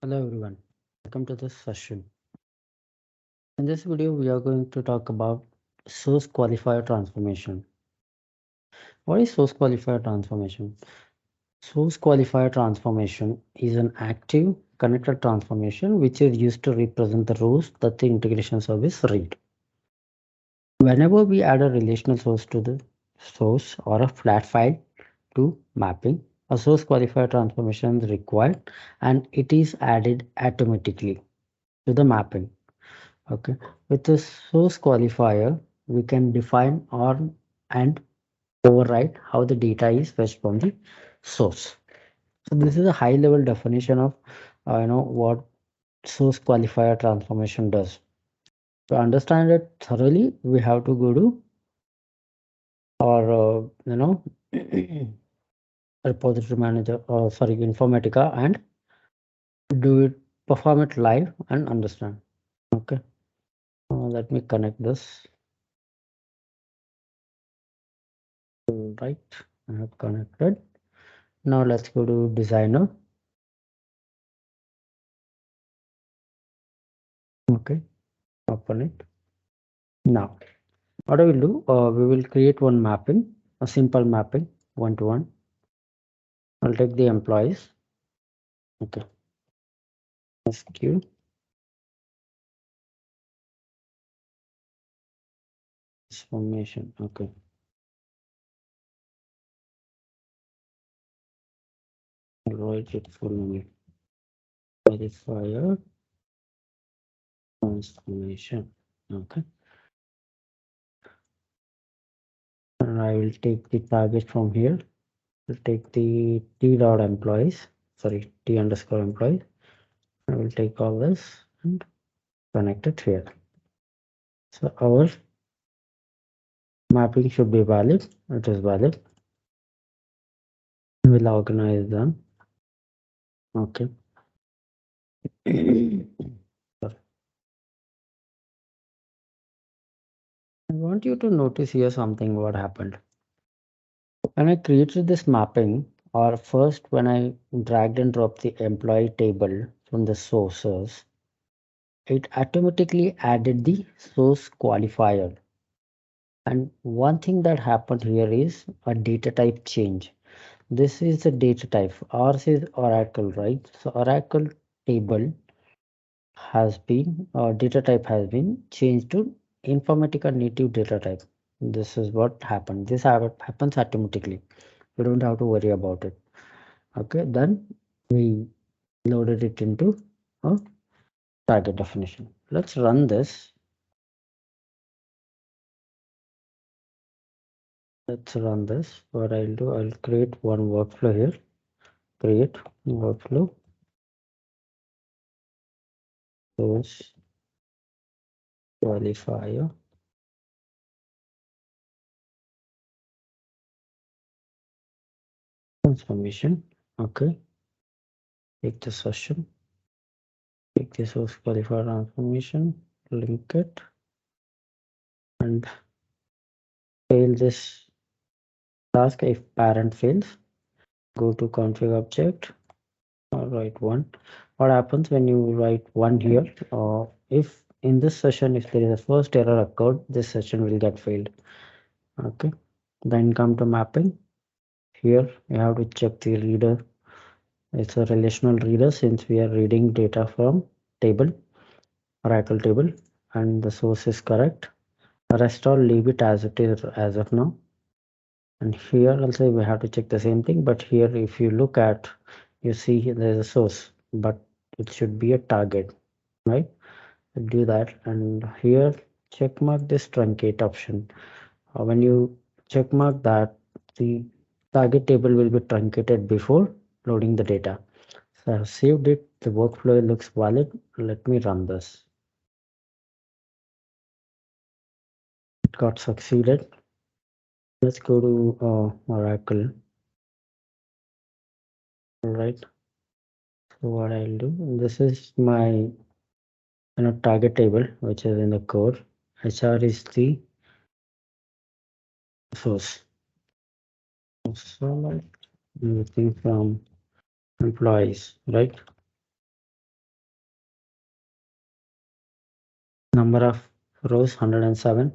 Hello everyone, welcome to this session. In this video, we are going to talk about source qualifier transformation. What is source qualifier transformation? Source qualifier transformation is an active connected transformation which is used to represent the rows that the integration service read. Whenever we add a relational source to the source or a flat file to mapping, a source qualifier transformation is required and it is added automatically to the mapping. Okay, with the source qualifier, we can define or and override how the data is fetched from the source. So this is a high level definition of what source qualifier transformation does. To understand it thoroughly, we have to go to our repository manager or sorry Informatica and do it, perform it live and understand. Okay, let me connect this. Right, I have connected. Now let's go to designer. Okay, open it. Now, what I will do, we will create one mapping, a simple mapping, one-to-one. I'll take the employees. Okay, Sql transformation. Okay, I'll write it full name. Qualifier transformation. Okay, and I will take the target from here. We'll take the t dot employees. Sorry, t underscore employees. I will take all this and connect it here. So our mapping should be valid. It is valid. We'll organize them. Okay. Sorry. I want you to notice here something what happened. When I created this mapping, or first when I dragged and dropped the employee table from the sources, it automatically added the source qualifier. And one thing that happened here is a data type change. This is the data type. Ours is Oracle, right? So Oracle table has been data type has been changed to Informatica native data type. This is what happened. This happens automatically. You don't have to worry about it. Okay, then we loaded it into a target definition. Let's run this. Let's run this. What I'll do, I'll create one workflow here. Create workflow source qualifier transformation. Okay, take the session. Take the source qualifier transformation, link it, and fail this task if parent fails. Go to config object, write one. What happens when you write one here? If in this session, if there is a first error occurred, this session will get failed. Okay, then come to mapping. Here you have to check the reader. It's a relational reader since we are reading data from table, Oracle table, and the source is correct. Rest all leave it as it is as of now. And here also we have to check the same thing, but here if you look at, you see there's a source, but it should be a target, right? Do that, and here check mark this truncate option. When you check mark that, the target table will be truncated before loading the data. So I have saved it, the workflow looks valid. Let me run this. It got succeeded. Let's go to Oracle. All right, so what I'll do, this is my target table which is in the core. HR is the source. So everything from employees, right? Number of rows 107.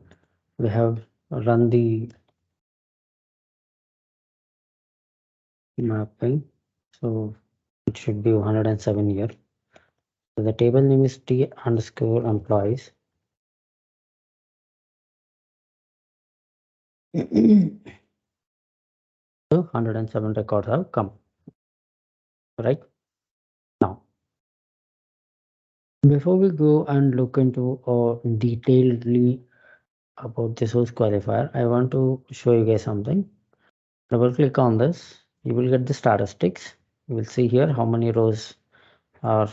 We have run the mapping, so it should be 107 here. So the table name is T underscore employees. So 107 records have come. Right now, before we go and look into detailedly about the source qualifier, I want to show you guys something. Double click on this, you will get the statistics. You will see here how many rows are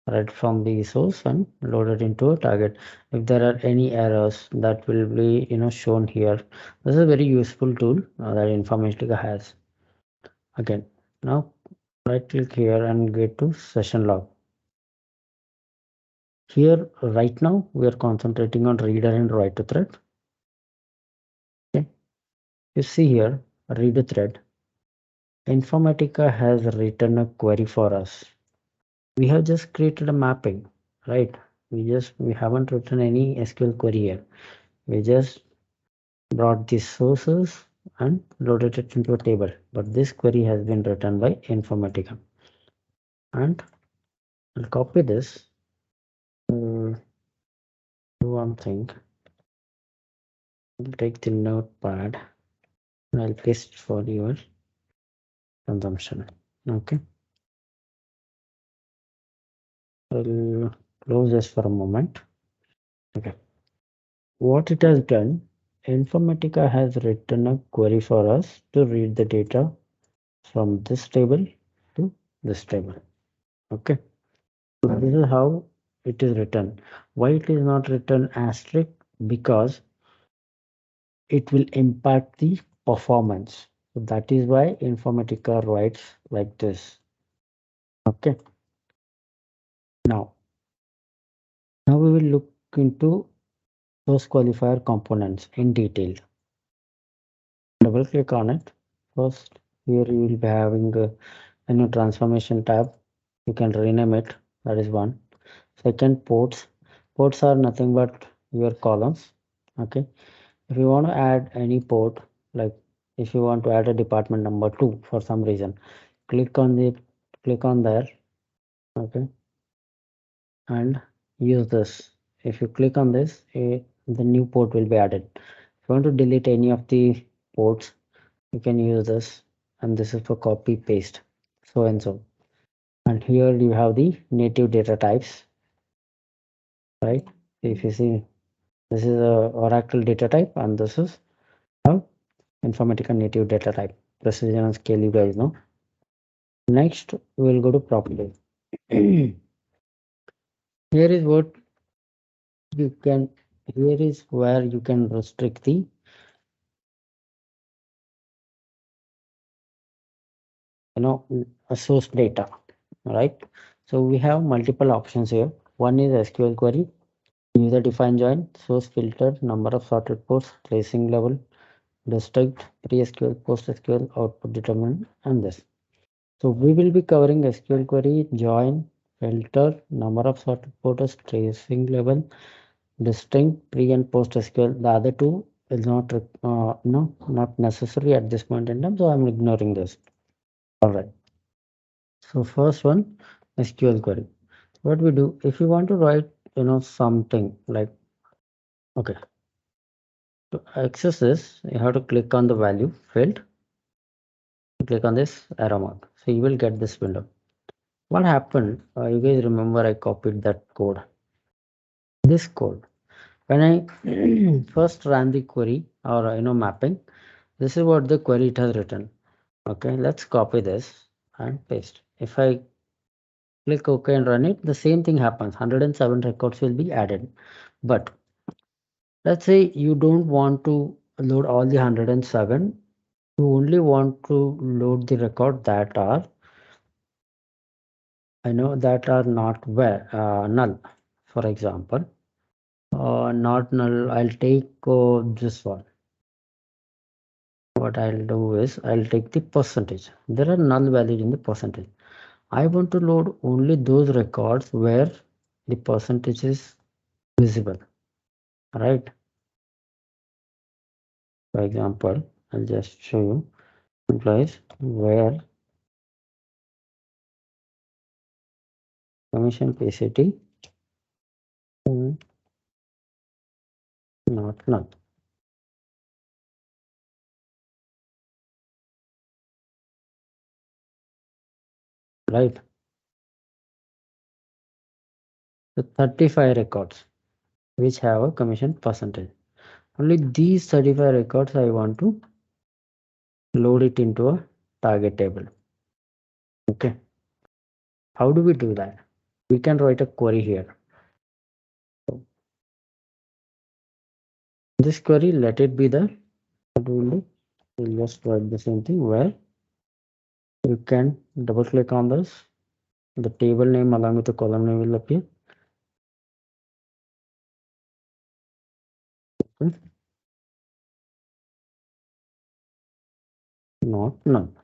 read from the source and loaded into a target. If there are any errors, that will be shown here. This is a very useful tool that Informatica has. Again, now right click here and get to session log. Here right now we are concentrating on reader and writer thread. Okay, you see here reader thread. Informatica has written a query for us. We have just created a mapping, right? We haven't written any SQL query here. We just brought these sources and loaded it into a table. But this query has been written by Informatica. And I'll copy this. Do one thing. I'll take the notepad and I'll paste for your consumption. Okay. I'll close this for a moment. Okay. What it has done, Informatica has written a query for us to read the data from this table to this table. Okay. So this is how it is written. Why it is not written asterisk? Because it will impact the performance. So that is why Informatica writes like this. Okay. Now we will look into those qualifier components in detail. Double click on it. First, here you will be having a new transformation tab. You can rename it. That is one. Second, ports. Ports are nothing but your columns. Okay. If you want to add any port, like if you want to add a department number 2 for some reason, click on there. Okay. And use this. If you click on this, the new port will be added. If you want to delete any of the ports, you can use this, and this is for copy paste, so and so. And here you have the native data types, right? If you see, this is a Oracle data type, and this is a Informatica native data type. Precision and scale, you guys know. Next, we will go to property. Here is what you can. Here is where you can restrict the source data, right? So we have multiple options here. One is SQL query, user defined join, source filter, number of sorted ports, tracing level, district, pre-SQL, post-SQL, output determinant, and this. So we will be covering SQL query, join, filter, number of sorted ports, tracing level, distinct, pre and post SQL. The other two is not not necessary at this point in time, so I'm ignoring this. All right. So first one, SQL query. What we do if you want to write, something like, okay, to access this, you have to click on the value field. Click on this arrow mark, so you will get this window. What happened? You guys remember I copied that code. This code. When I first ran the query or mapping, this is what the query it has written. Okay, let's copy this and paste. If I click OK and run it, the same thing happens. 107 records will be added. But let's say you don't want to load all the 107. You only want to load the record that are not null. For example, not null. I'll take this one. What I'll do is I'll take the percentage. There are null values in the percentage. I want to load only those records where the percentage is visible, right? For example, I'll just show you employees where commission PCT not null, right? So 35 records which have a commission percentage. Only these 35 records I want to load it into a target table. Okay. How do we do that? We can write a query here. So this query, let it be the, what we will do? We'll just write the same thing where you can double click on this. The table name along with the column name will appear. Okay. Not none.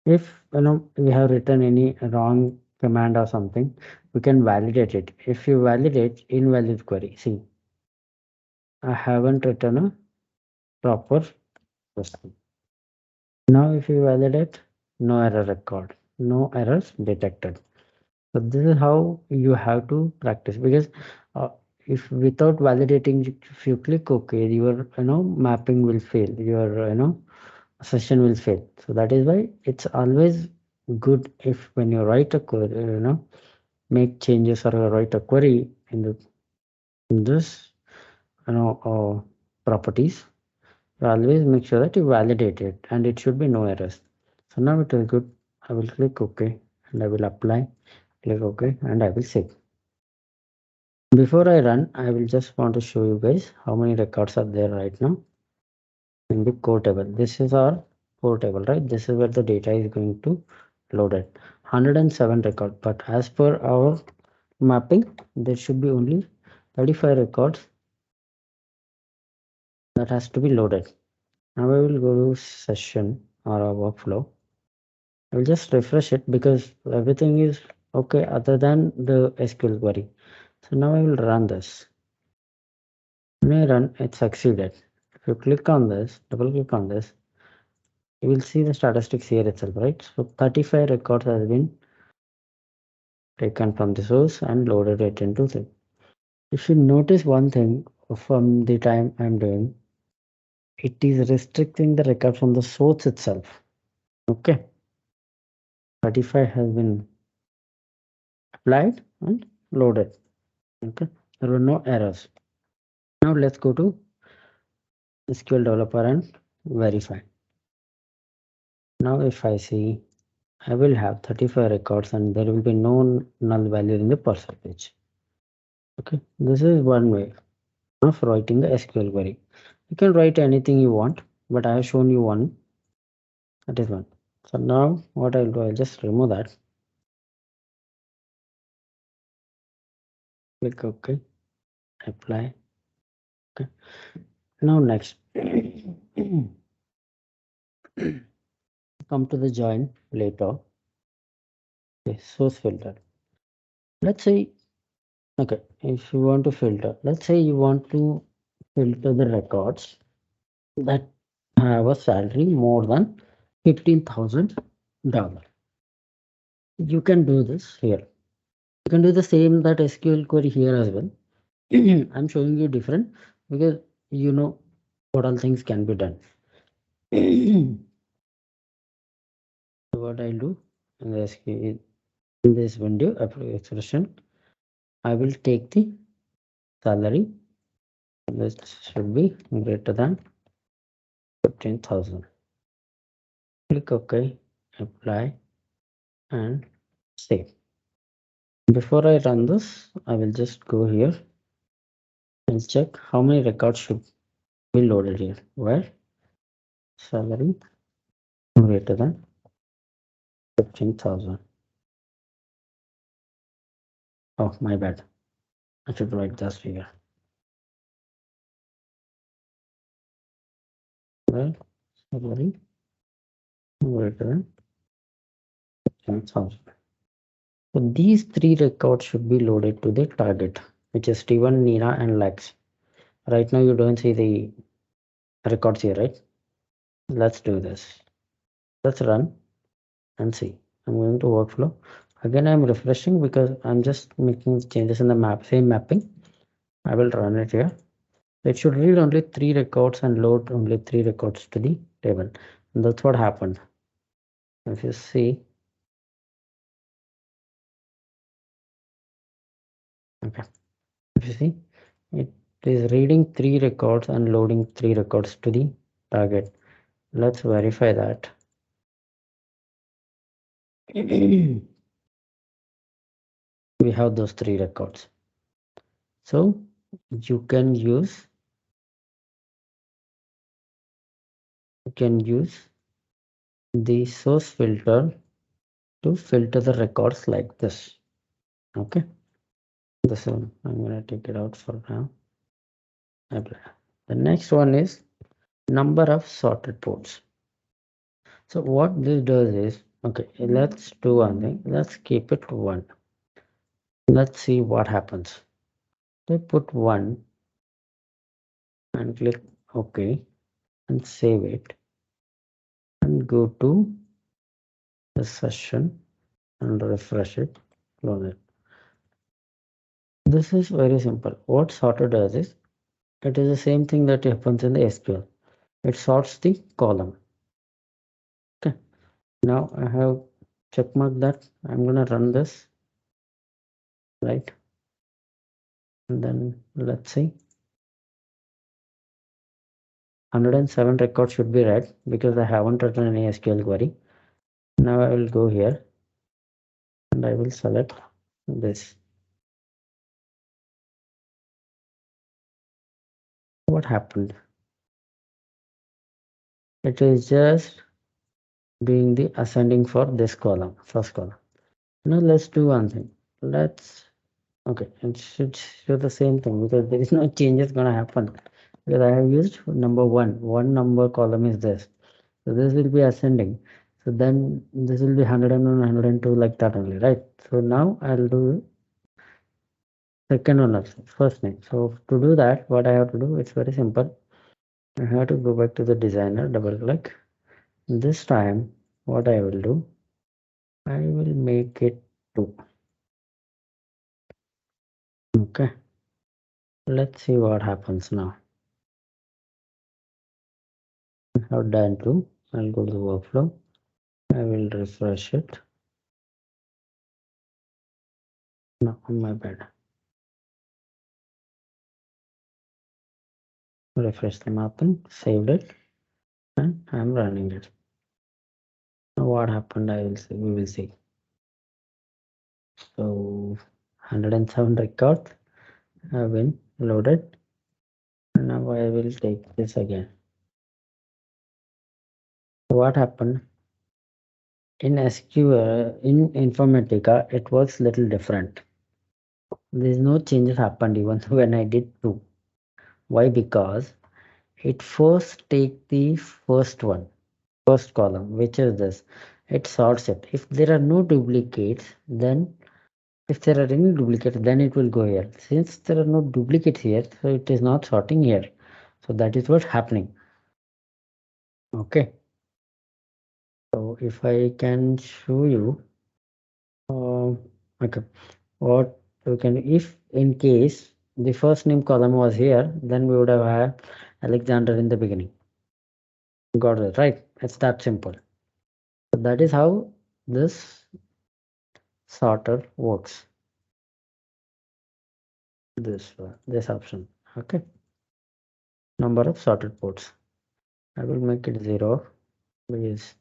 If we have written any wrong command or something, we can validate it. If you validate invalid query, see, I haven't written a proper question. Now if you validate, no error record, no errors detected. So this is how you have to practice, because uh, if without validating, if you click OK, your mapping will fail, your session will fail. So that is why it's always good if when you write a query, make changes or write a query in this properties, you always make sure that you validate it and it should be no errors. So now it is good. I will click OK and I will apply, click OK and I will save. Before I run, I will just want to show you guys how many records are there right now in the core table. This is our core table, right? This is where the data is going to load it. 107 record, but as per our mapping, there should be only 35 records that has to be loaded. Now I will go to session or a workflow. I will just refresh it because everything is okay other than the SQL query. So now I will run this. When I run, it succeeded. If you click on this, double click on this, you will see the statistics here itself, right? So 35 records has been taken from the source and loaded it into the. If you notice one thing from the time I'm doing, it is restricting the record from the source itself. Okay. 35 has been applied and loaded. Okay. There were no errors. Now let's go to SQL developer and verify. Now if I see, I will have 35 records and there will be no null value in the percentage. Okay, this is one way of writing the SQL query. You can write anything you want, but I have shown you one. That is one. So now what I'll do, I'll just remove that. Click OK, apply. Okay. Now next, come to the join later. Okay, source filter. Let's say, okay, if you want to filter, let's say you want to filter the records that have a salary more than $15,000. You can do this here. You can do the same that SQL query here as well. I'm showing you different because you know what all things can be done. So what I'll do in this window expression, I will take the salary. This should be greater than 15,000. Click OK, apply, and save. Before I run this, I will just go here and check how many records should be loaded here. Where salary greater than 15,000. Oh, my bad. I should write this here. Well, salary greater than 15,000. So these three records should be loaded to the target, which is Steven, Nina, and Lex. Right now you don't see the records here, right? Let's do this. Let's run and see. I'm going to workflow. Again, I'm refreshing because I'm just making changes in the map, same mapping. I will run it here. It should read only 3 records and load only 3 records to the table. And that's what happened. If you see, okay, if you see, it is reading 3 records and loading 3 records to the target. Let's verify that. We have those 3 records. So you can use the source filter to filter the records like this. Okay, this one I'm going to take it out for now. Apply. The next one is number of sorted ports. So what this does is, okay, let's do one thing. Let's keep it 1. Let's see what happens. I put 1 and click OK and save it and go to the session and refresh it, close it. This is very simple. What sorter does is, it is the same thing that happens in the SQL. It sorts the column. Okay. Now I have checkmarked that. I'm gonna run this, right? And then let's see. 107 records should be read because I haven't written any SQL query. Now I will go here and I will select this. What happened? It is just doing the ascending for this column, first column. Now let's do one thing. Okay, it should show the same thing because there is no changes gonna happen because I have used number 1. 1 number column is this. So this will be ascending. So then this will be 101, 102 like that only, right? So now I'll do second one also, first name. So to do that, what I have to do, it's very simple. I have to go back to the designer, double click. This time, what I will do, I will make it 2. Okay. Let's see what happens now. I have done 2. I'll go to the workflow. I will refresh it. No, my bad. Refresh the mapping, saved it, and I'm running it. Now what happened, I will see. We will see. So 107 records have been loaded. And now I will take this again. What happened? In SQL, in Informatica, it was little different. There's no changes happened even when I did 2. Why? Because it first take the first column, which is this. It sorts it. If there are no duplicates, then if there are any duplicates, then it will go here. Since there are no duplicates here, so it is not sorting here. So that is what's happening. Okay. So if I can show you, okay, what we can, if in case the first name column was here, then we would have had Alexander in the beginning. Got it, right? It's that simple. So that is how this sorter works. This option. Okay. Number of sorted ports. I will make it 0 because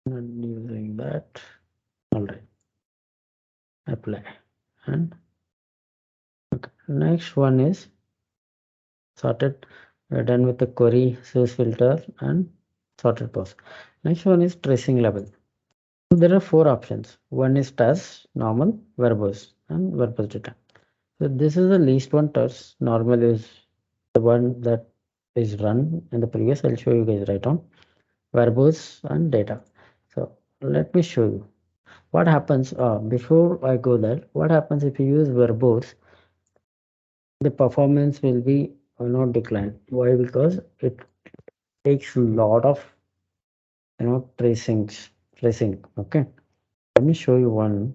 not using that. All right. Apply. And okay. Next one is sorted. We're done with the query, source filter, and sorted post. Next one is tracing level. So there are 4 options. One is task, normal, verbose, and verbose data. So this is the least one. Task normal is the one that is run in the previous. I'll show you guys right on verbose and data. So let me show you. what happens before I go there, what happens if you use verbose, the performance will be not decline. Why? Because it takes a lot of tracing. Okay, let me show you one.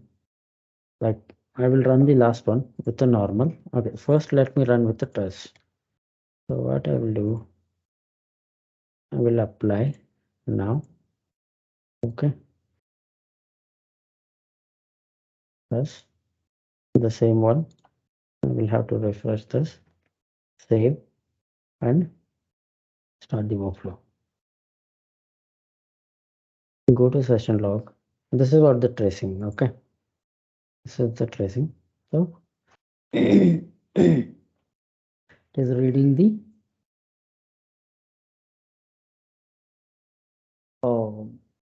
Like I will run the last one with the normal. Okay, first let me run with the trace. So what I will do, I will apply now. Okay, plus the same one. I will have to refresh this, save, and start the workflow. Go to session log. This is what the tracing. Okay, this is the tracing. So it is reading the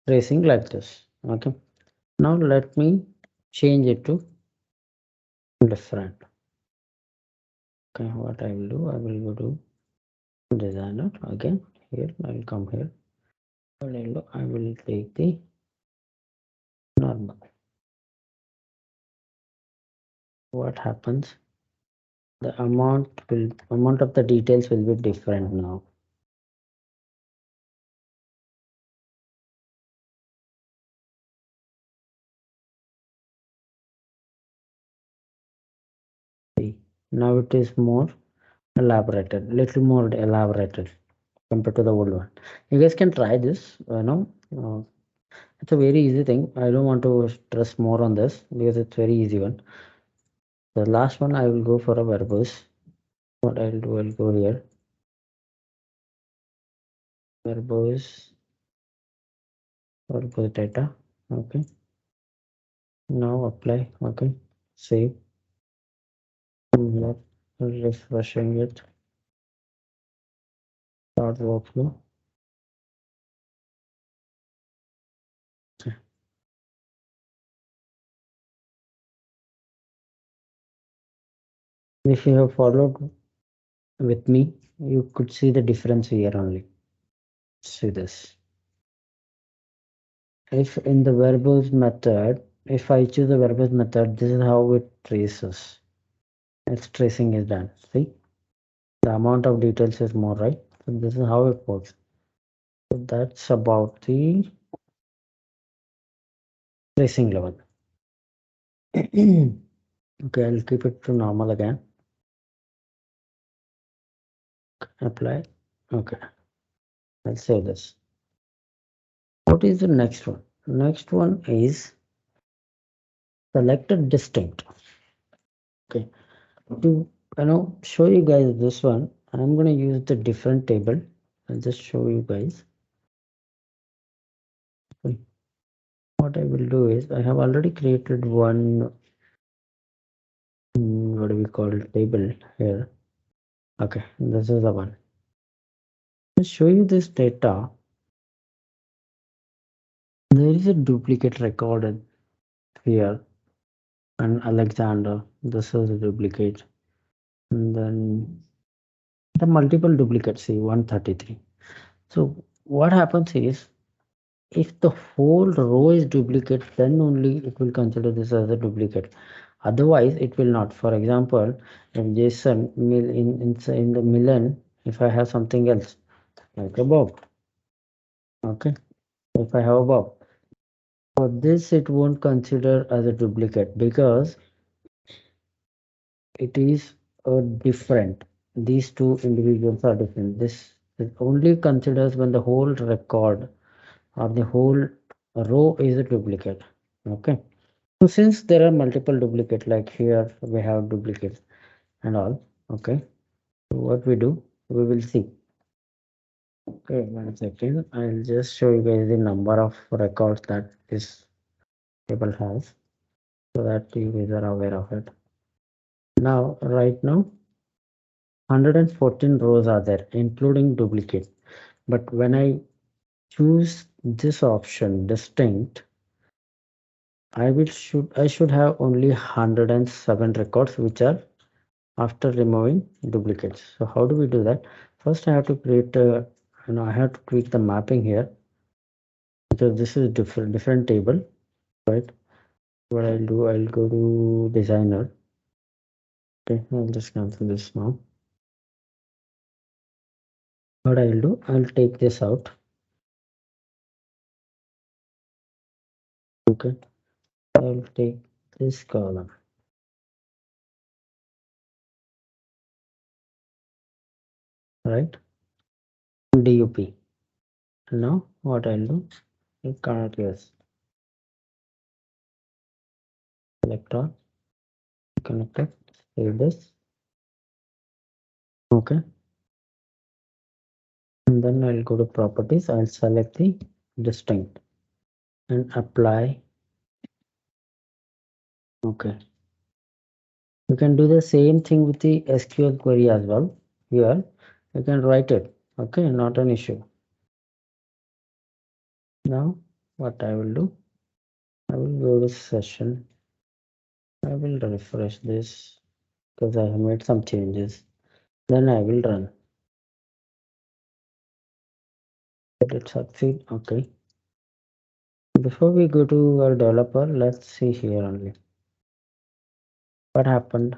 tracing like this. Okay, now let me change it to different. Okay, what I will do, I will go to designer again. Here I will come here. I will take the normal. What happens? The amount of the details will be different now. See, now it is more elaborated, little more elaborated compared to the old one. You guys can try this. It's a very easy thing. I don't want to stress more on this because it's very easy one. The last one I will go for a verbose. What I'll do, I'll go here. Verbose data. Okay. Now apply. Okay. Save. Here. Refreshing it. Start workflow. Okay. If you have followed with me, you could see the difference here only. See this. If in the verbose method, if I choose the verbose method, this is how it traces. Its tracing is done. See, the amount of details is more, right? So this is how it works. So that's about the tracing level. Okay, I'll keep it to normal again. Apply. Okay, I'll save this. What is the next one? Next one is selected distinct. Okay, to show you guys this one, I'm going to use the different table. I'll just show you guys. Okay. What I will do is I have already created one what do we call it, table here. Okay, this is the one. To show you this data, there is a duplicate recorded here, and Alexander, this is a duplicate, and then the multiple duplicates, see 133. So what happens is if the whole row is duplicate, then only it will consider this as a duplicate. Otherwise, it will not. For example, if Jason in the million, if I have something else like a Bob, okay, if I have a Bob, for this it won't consider as a duplicate because it is different. These two individuals are different. This it only considers when the whole record or the whole row is a duplicate. Okay. So since there are multiple duplicate, like here we have duplicates and all. Okay. So what we do, we will see. Okay, 1 second. I'll just show you guys the number of records that this table has so that you guys are aware of it. Now, right now, 114 rows are there, including duplicate. But when I choose this option, distinct, I should have only 107 records, which are after removing duplicates. So how do we do that? First, I have to create a, I have to tweak the mapping here because this is different table, right? what I'll do, I'll go to designer. Okay, I'll just cancel this now. What I'll do, I'll take this out. Okay, I'll take this column. Right, DUP. Now what I'll do, I'll connect this. Select all, connected, save this. Okay, and then I'll go to properties. I'll select the distinct and apply. Okay, you can do the same thing with the SQL query as well. Here you can write it. Okay, not an issue. Now what I will do, I will go to session. I will refresh this because I have made some changes. Then I will run. Did it succeed? Okay. Before we go to our developer, let's see here only. What happened?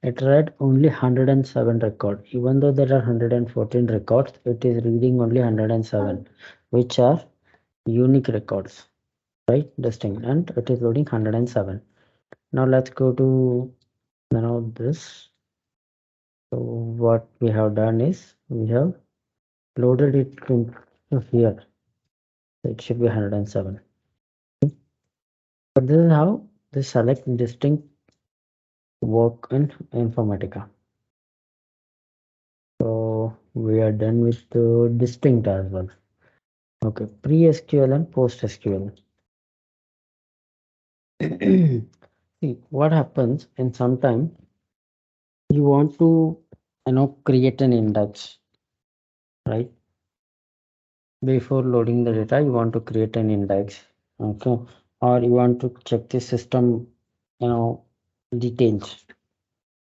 It read only 107 record. Even though there are 114 records, it is reading only 107, which are unique records, right? Distinct, and it is loading 107. Now let's go to this. So what we have done is we have loaded it to here. So it should be 107. But this is how the select distinct work in Informatica. So we are done with the distinct as well. Okay, pre-SQL and post-SQL. See what happens in some time you want to create an index, right? Before loading the data, you want to create an index, okay, or you want to check the system, details,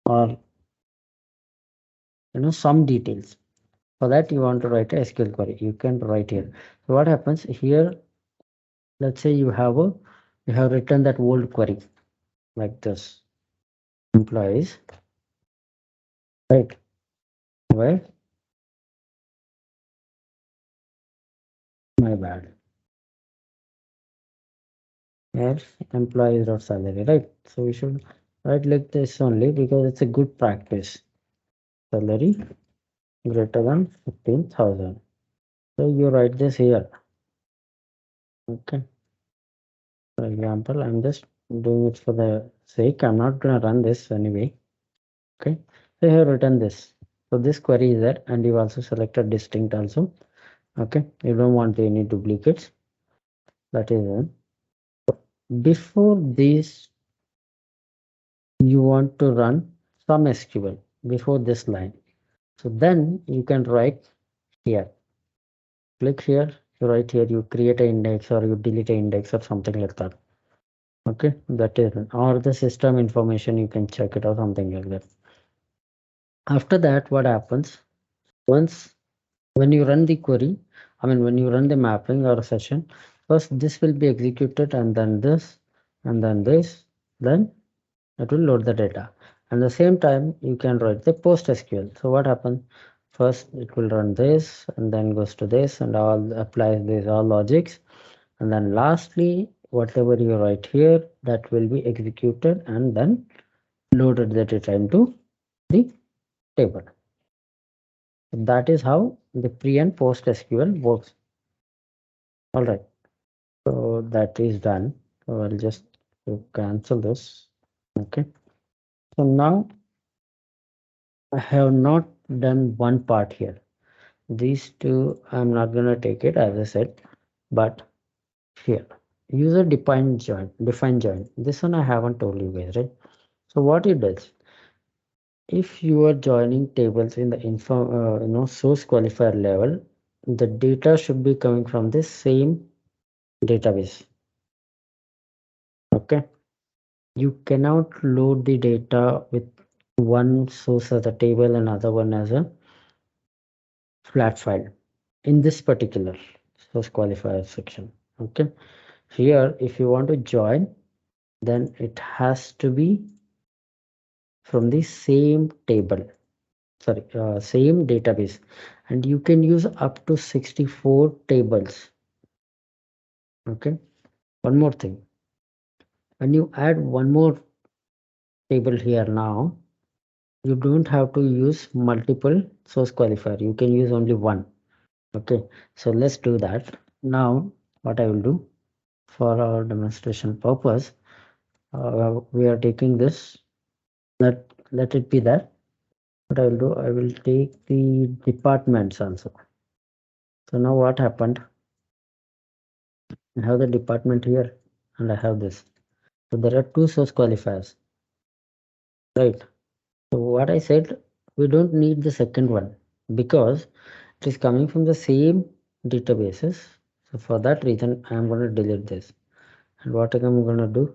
or some details. For that, you want to write a SQL query. You can write here. So what happens here? Let's say you have written that old query like this. Employees, right? Where? My bad. Here, employees or salary, right? So we should write like this only because it's a good practice. Salary greater than 15,000. So you write this here. Okay. For example, I'm just doing it for the sake. I'm not gonna run this anyway. Okay. So here written this. So this query is there, and you also selected distinct also. Okay. You don't want any duplicates. That is one. Before this, you want to run some SQL before this line. So then you can write here. Click here, you write here, you create an index or you delete an index or something like that. Okay, that is, or the system information, you can check it or something like that. After that, what happens? When you run the query, when you run the mapping or session, first this will be executed and then this, and then this, then it will load the data. And the same time, you can write the post SQL. So what happens? First, it will run this and then goes to this and all applies this all logics. And then lastly, whatever you write here, that will be executed and then loaded the data into the table. That is how the pre and post SQL works. All right. So that is done. So I'll just cancel this. Okay. So now I have not done one part here. These two, I'm not going to take it as I said, but here, user define join. This one I haven't told you guys, right? So what it does, if you are joining tables in the source qualifier level, the data should be coming from the same database. Okay. You cannot load the data with one source as a table and other one as a flat file in this particular source qualifier section. Okay. Here, if you want to join, then it has to be from the same table, sorry, same database, and you can use up to 64 tables. Okay, one more thing, when you add one more table here now, you don't have to use multiple source qualifier, you can use only one. Okay, so let's do that. Now what I will do, for our demonstration purpose, we are taking this, let it be that. What I will do, I will take the departments also. So now what happened, I have the department here and I have this. So there are two source qualifiers, right? So what I said, we don't need the second one because it is coming from the same databases. So for that reason, I am going to delete this. And what I'm going to do,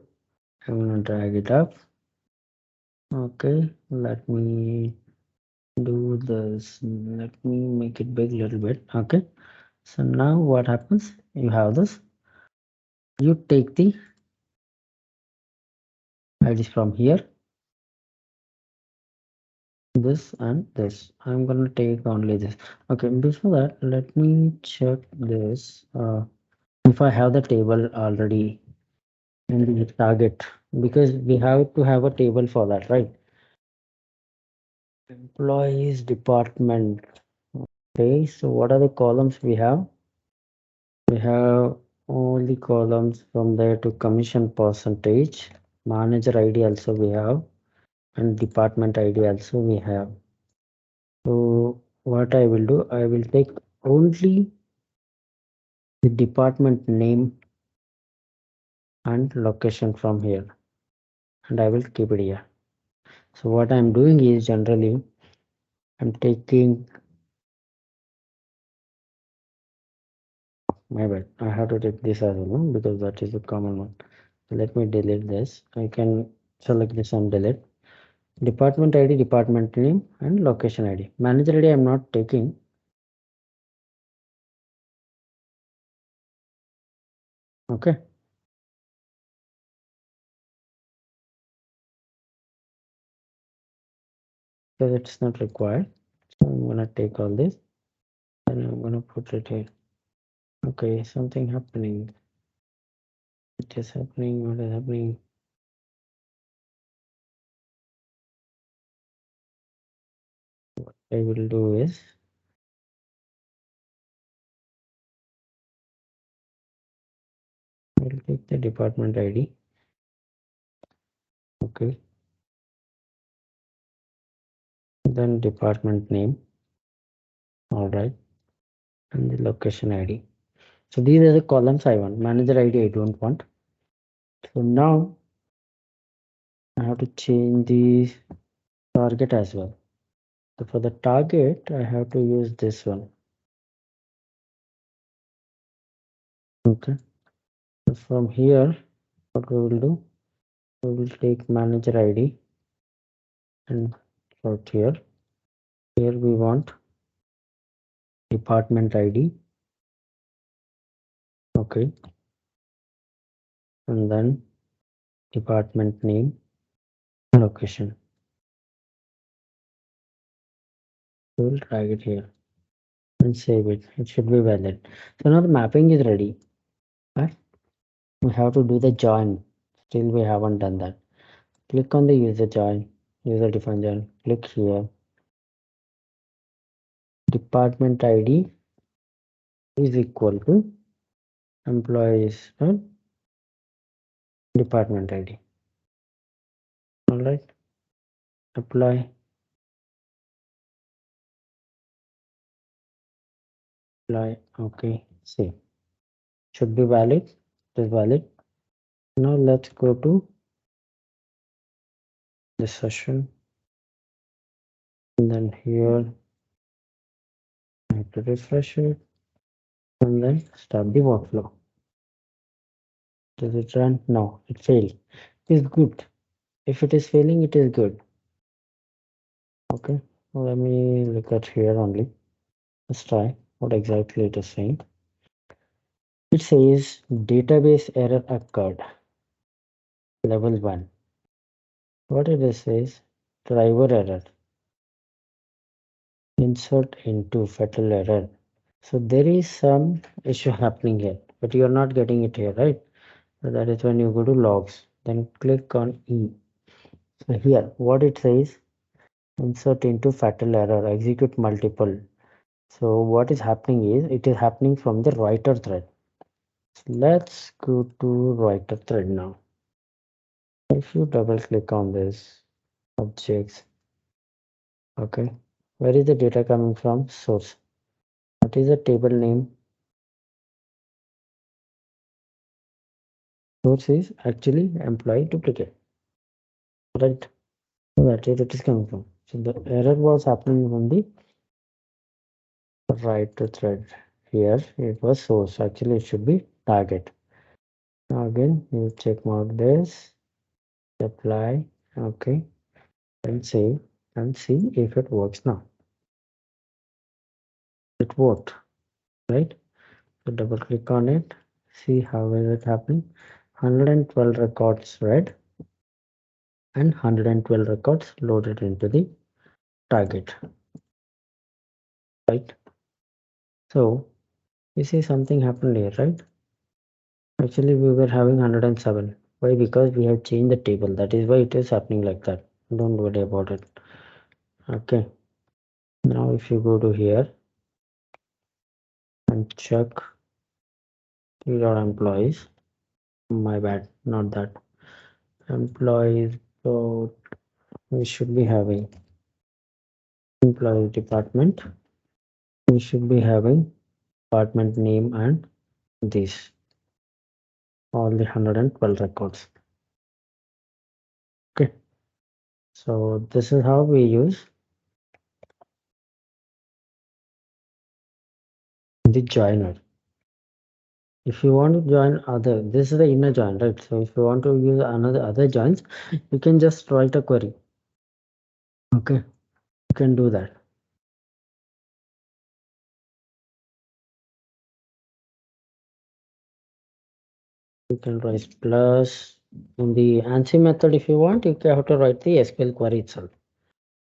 I'm going to drag it up. Okay, let me do this. Let me make it big a little bit. Okay, so now what happens, you have this, you take the IDs from here, this and this. I'm gonna take only this. Okay, before that, let me check this. If I have the table already in the target, because we have to have a table for that, right? Employees department. Okay, so what are the columns we have? We have all the columns from there to commission percentage, manager ID also we have, and department ID also we have. So what I will do, I will take only the department name and location from here, and I will keep it here. So what I'm doing is, generally I'm taking, my bad, I have to take this as well, no? Because that is a common one. So let me delete this. I can select this and delete. Department ID, department name, and location ID. Manager ID I'm not taking. Okay. Because it's not required. So I'm gonna take all this and I'm gonna put it here. Okay, something happening. It is happening. What is happening? What I will do is, I will take the department ID. Okay. Then department name. All right. And the location ID. So these are the columns I want. Manager ID I don't want. So now I have to change the target as well. So for the target, I have to use this one. Okay. So from here, what we will do, we will take manager ID and put here. Here we want department ID. Okay. And then department name, location. We'll drag it here and save it. It should be valid. So now the mapping is ready. Right? We have to do the join. Still we haven't done that. Click on the user join, user defined join. Click here. Department ID is equal to employees and department ID. All right. Apply. Apply. Okay. Save. Should be valid. It is valid. Now let's go to the session. And then here I have to refresh it and then start the workflow. Does it run? No, it failed. It's good. If it is failing, it is good. Okay, let me look at here only. Let's try what exactly it is saying. It says database error occurred. level 1. What it is driver error. Insert into fatal error. So there is some issue happening here, but you are not getting it here, right? So that is when you go to logs, then click on E. So here, what it says, insert into fatal error, execute multiple. So what is happening is, it is happening from the writer thread. So let's go to writer thread now. If you double click on this objects, okay, where is the data coming from? Source. What is the table name? Source is actually employee duplicate, right? So that is it is coming from. So the error was happening from the writer thread. Here it was source. Actually, it should be target. Now again, you check mark this, apply, okay, and save, and see if it works now. It worked, right? So double click on it, see how is it happening. 112 records read and 112 records loaded into the target, right? So you see something happened here, right? Actually, we were having 107. Why? Because we have changed the table. That is why it is happening like that. Don't worry about it. Okay. Now if you go to here and check your employees, my bad, not that. Employees, so we should be having employee department. We should be having department name and this, all the 112 records. Okay. So this is how we use the joiner. If you want to join other, this is the inner join, right? So if you want to use another other joins, you can just write a query. Okay, you can do that. You can write plus in the ANSI method. If you want, you have to write the SQL query itself.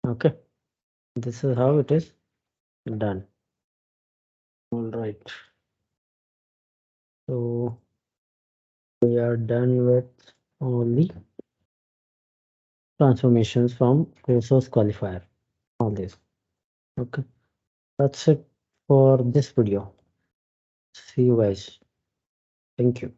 Okay, this is how it is done. All right. So we are done with all the transformations from Source Qualifier. All this. Okay, that's it for this video. See you guys. Thank you.